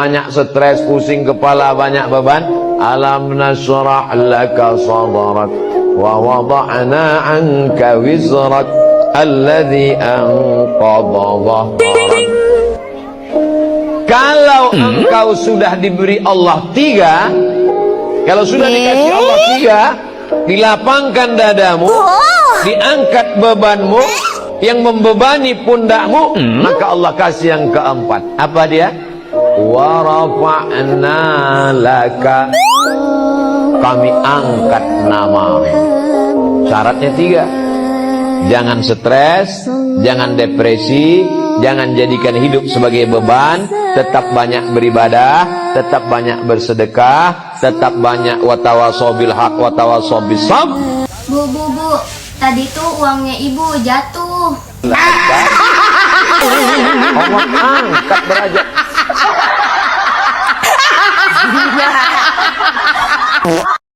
banyak stres, pusing kepala, banyak beban. Alam nashrah laka sadrak wa wada'na anka wizrak alladhi anqadha dhahrak. Kalau engkau sudah diberi Allah 3, kalau sudah dikasih Allah 3, dilapangkan dadamu, diangkat bebanmu yang membebani pundakmu, maka Allah kasih yang keempat. Apa dia? Wa rafa'na laka, kami angkat namamu. Syaratnya 3. Jangan stres, jangan depresi, jangan jadikan hidup sebagai beban. Tetap banyak beribadah, tetap banyak bersedekah, tetap banyak watawasau bil haq watawasau bis sabr. Bu, tadi tuh uangnya ibu jatuh. Allah angkat derajat.